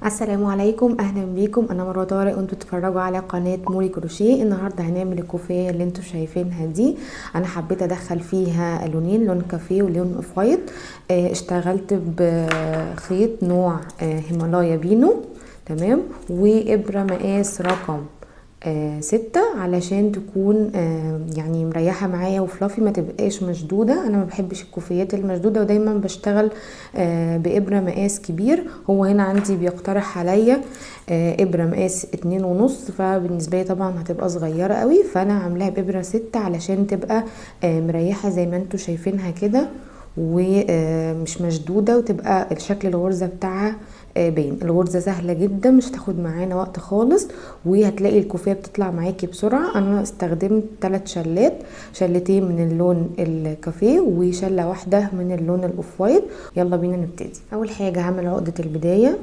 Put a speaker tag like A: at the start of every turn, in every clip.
A: السلام عليكم، اهلا بيكم. انا مروه طارق وانتوا بتتفرجوا على قناه موري كروشيه. النهارده هنعمل الكوفيه اللي انتوا شايفينها دي. انا حبيت ادخل فيها لونين، لون كافيه ولون اوف وايت. اشتغلت بخيط نوع هيمالايا بينو، تمام، وابره مقاس رقم 6 علشان تكون يعني مريحة معايا وفلافي، ما تبقاش مشدودة. انا ما بحبش الكوفيات المشدودة ودايما بشتغل بإبرة مقاس كبير. هو هنا عندي بيقترح عليا إبرة مقاس 2.5، فبالنسبة لي طبعا هتبقى صغيرة قوي، فانا عاملاها بإبرة 6 علشان تبقى مريحة زي ما انتوا شايفينها كده، ومش مشدودة، وتبقى الشكل الغرزة بتاعها باين. الغرزة سهلة جدا، مش هتاخد معانا وقت خالص، وهتلاقي الكوفية بتطلع معاكي بسرعة. انا استخدمت 3 شلات، شلتين من اللون الكافيه وشلة واحدة من اللون الاوف وايت. يلا بينا نبتدي. اول حاجة هعمل عقدة البداية،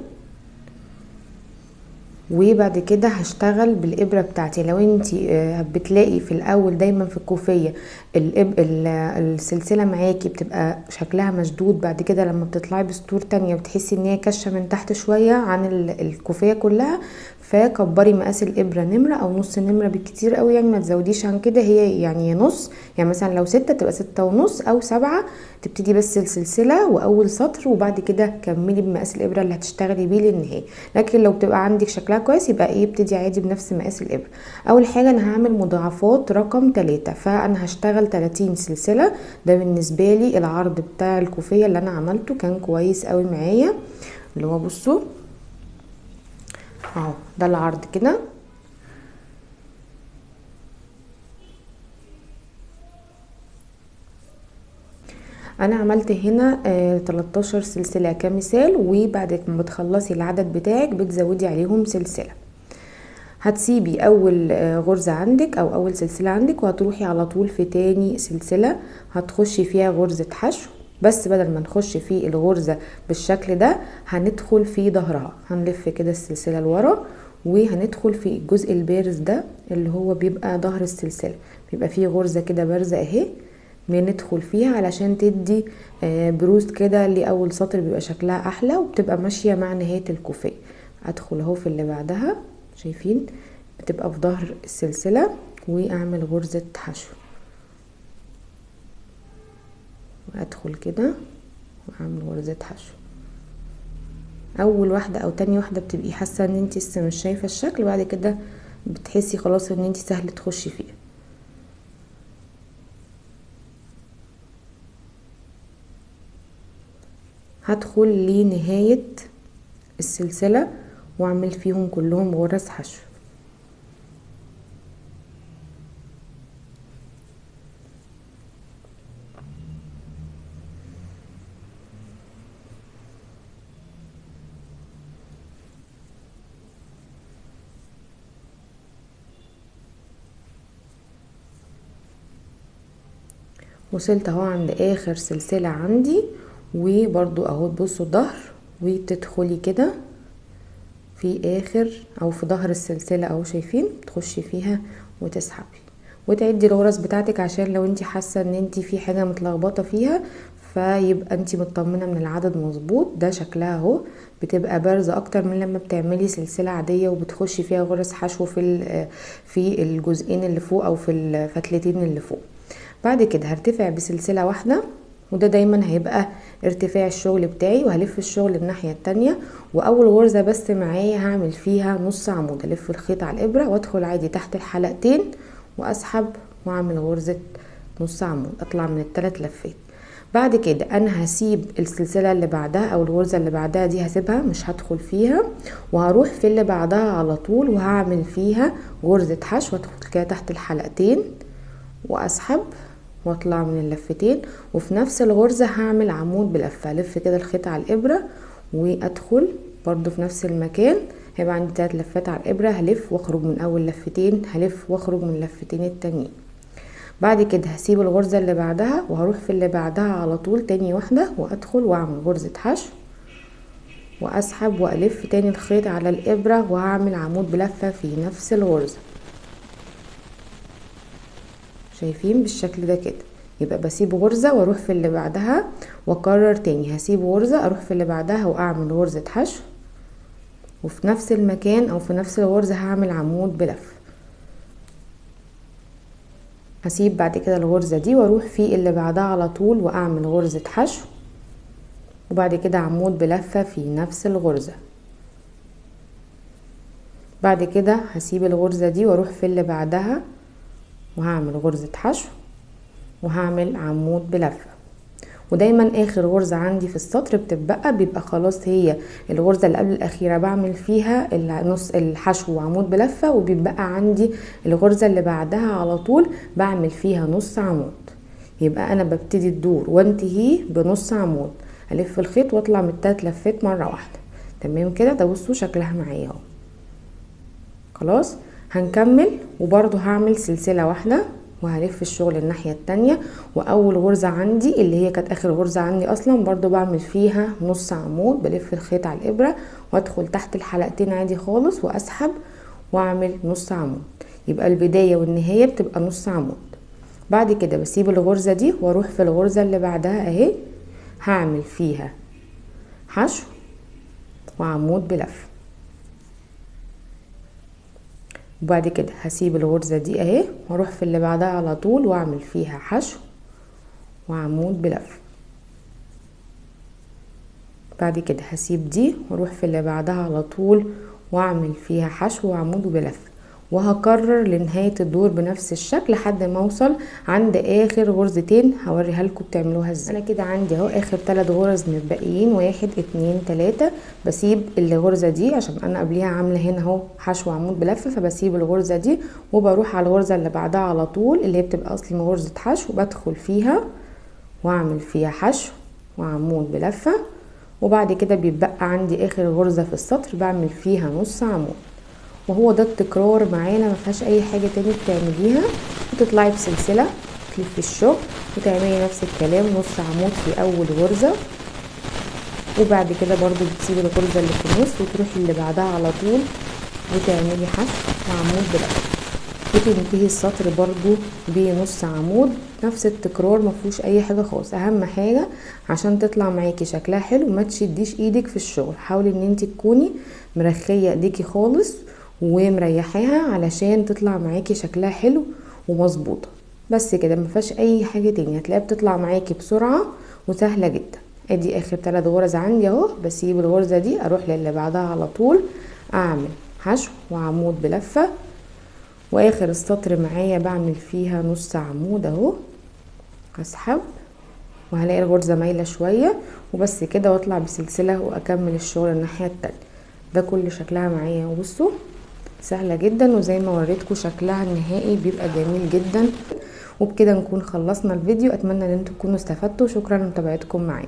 A: وبعد كده هشتغل بالابره بتاعتي. لو انتي بتلاقي في الاول دايما في الكوفيه السلسله معاكي بتبقى شكلها مشدود، بعد كده لما بتطلعي بسطور تانية بتحسي ان هي كشه من تحت شويه عن الكوفيه كلها، فكبري مقاس الابره نمره او نص نمره بالكتير قوي، يعني ما تزوديش عن كده. هي يعني نص، يعني مثلا لو 6 تبقى 6.5 او 7. تبتدي بس السلسله واول سطر، وبعد كده كملي بمقاس الابره اللي هتشتغلي بيه للنهايه. لكن لو بتبقى عندك شكلها كويس يبقى ابتدي عادي بنفس مقاس الابره. اول حاجه انا هعمل مضاعفات رقم 3، فانا هشتغل 30 سلسله. ده بالنسبه لي العرض بتاع الكوفيه اللي انا عملته كان كويس قوي معايا، اللي هو بصوا اهو ده العرض كده. انا عملت هنا 13 سلسله كمثال، وبعد ما بتخلصي العدد بتاعك بتزودي عليهم سلسله. هتسيبي اول غرزة عندك او اول سلسلة عندك، وهتروحي على طول في تاني سلسلة هتخشي فيها غرزة حشو، بس بدل ما نخش في الغرزة بالشكل ده هندخل في ظهرها. هنلف كده السلسلة لورا وهندخل في الجزء البارز ده اللي هو بيبقى ظهر السلسلة، بيبقى فيه غرزة كده بارزة اهي، بندخل فيها علشان تدي بروز كده لاول سطر، بيبقى شكلها احلى وبتبقى ماشية مع نهاية الكوفية. ادخل اهو في اللي بعدها، شايفين بتبقى في ظهر السلسلة، واعمل غرزة حشو وادخل كده واعمل غرزة حشو. اول واحدة او تاني واحدة بتبقي حاسة ان انتي لسه مش شايفة الشكل، بعد كده بتحسي خلاص ان انتي سهل تخشي فيها. هدخل لنهاية السلسلة واعمل فيهم كلهم غرز حشو. وصلت اهو عند اخر سلسلة عندي، وبرضو اهو تبصوا الظهر، وتدخلي كده في اخر او في ظهر السلسلة اهو، شايفين تخشي فيها وتسحبي وتعدي الغرز بتاعتك، عشان لو انتي حاسة ان انتي في حاجة متلخبطة فيها فيبقى انتي مطمنة من العدد مظبوط. ده شكلها اهو، بتبقى بارزة اكتر من لما بتعملي سلسلة عادية وبتخشي فيها غرز حشو في الجزئين اللي فوق او في الفتلتين اللي فوق. بعد كده هرتفع بسلسلة واحدة، وده دايما هيبقى ارتفاع الشغل بتاعي، وهلف الشغل الناحية التانية. واول غرزة بس معايا هعمل فيها نص عمود، الف الخيط على الابرة وادخل عادي تحت الحلقتين واسحب واعمل غرزة نص عمود، اطلع من الثلاث لفات. بعد كده انا هسيب السلسلة اللي بعدها او الغرزة اللي بعدها دي هسيبها مش هدخل فيها، وهروح في اللي بعدها على طول وهعمل فيها غرزة حشو، وادخل كده تحت الحلقتين واسحب واطلع من اللفتين، وفي نفس الغرزة هعمل عمود بلفة، الف كده الخيط على الابرة وادخل برضو في نفس المكان. هيبقى عندي 3 لفات على الابرة، هلف واخرج من اول لفتين، هلف واخرج من اللفتين التانيين. بعد كده هسيب الغرزة اللي بعدها وهروح في اللي بعدها على طول تاني واحدة، وادخل واعمل غرزة حشو واسحب والف تاني الخيط على الابرة وهعمل عمود بلفة في نفس الغرزة. شايفين بالشكل ده كده؟ يبقى بسيب غرزة واروح في اللي بعدها واكرر تاني، هسيب غرزة اروح في اللي بعدها واعمل غرزة حشو وفي نفس المكان او في نفس الغرزة هعمل عمود بلف. هسيب بعد كده الغرزة دي واروح في اللي بعدها على طول واعمل غرزة حشو، وبعد كده عمود بلفة في نفس الغرزة. بعد كده هسيب الغرزة دي واروح في اللي بعدها وهعمل غرزة حشو وهعمل عمود بلفة. ودايما اخر غرزة عندي في السطر بيبقى خلاص هي الغرزة اللي قبل الاخيرة بعمل فيها نص الحشو وعمود بلفة، وبيبقى عندي الغرزة اللي بعدها على طول بعمل فيها نص عمود. يبقى انا ببتدي الدور وانتهي بنص عمود، الف الخيط واطلع من التلات لفات مرة واحدة. تمام كده؟ ده بصوا شكلها معايا اهو. خلاص هنكمل وبرضو هعمل سلسلة واحدة وهلف الشغل الناحية التانية، واول غرزة عندي اللي هي كانت اخر غرزة عندي اصلا برضو بعمل فيها نص عمود، بلف الخيط على الابرة وادخل تحت الحلقتين عادي خالص واسحب واعمل نص عمود. يبقى البداية والنهاية بتبقى نص عمود. بعد كده بسيب الغرزة دي واروح في الغرزة اللي بعدها اهي هعمل فيها حشو وعمود بلف. وبعد كده هسيب الغرزة دي اهي واروح في اللي بعدها على طول واعمل فيها حشو وعمود بلف. بعد كده هسيب دي واروح في اللي بعدها على طول واعمل فيها حشو وعمود بلف، وهكرر لنهاية الدور بنفس الشكل لحد ما اوصل عند اخر غرزتين هوريها لكم بتعملوها ازاي. انا كده عندي اهو اخر 3 غرز متبقيين، 1 2 3. بسيب الغرزة دي عشان انا قبليها عاملة هنا اهو حشو وعمود بلف، فبسيب الغرزة دي وبروح على الغرزة اللي بعدها على طول اللي هي بتبقى اصلا غرزة حشو، بدخل فيها واعمل فيها حشو وعمود بلفة. وبعد كده بيبقى عندي اخر غرزة في السطر بعمل فيها نص عمود. وهو ده التكرار معانا، ما فيهاش اي حاجه تاني بتعمليها. وتطلعي بسلسله تلفي الشغل وتعملي نفس الكلام نص عمود في اول غرزه، وبعد كده برضو بتسيبي الغرزه اللي في النص وتروحي اللي بعدها على طول وتعملي حشو وعمود بلف، وتنتهي السطر برضو بنص عمود. نفس التكرار ما فيهوش اي حاجه خالص. اهم حاجه عشان تطلع معاكي شكلها حلو ما تشديش ايدك في الشغل، حاولي ان انت تكوني مرخيه ايديكي خالص ومريحاها علشان تطلع معاكي شكلها حلو ومظبوطه. بس كده ما فيهاش اي حاجه تانية، هتلاقيها بتطلع معاكي بسرعه وسهله جدا. ادي اخر 3 غرز عندي اهو. بسيب الغرزه دي اروح للي بعدها على طول اعمل حشو وعمود بلفه، واخر السطر معايا بعمل فيها نص عمود اهو. هسحب وهلاقي الغرزه مايله شويه وبس كده، واطلع بسلسله واكمل الشغل الناحيه التانية. ده كل شكلها معايا. وبصوا سهله جدا، وزي ما وريتكم شكلها النهائي بيبقى جميل جدا. وبكده نكون خلصنا الفيديو. اتمنى ان انتم تكونوا استفدتوا. شكرا لمتابعتكم معايا.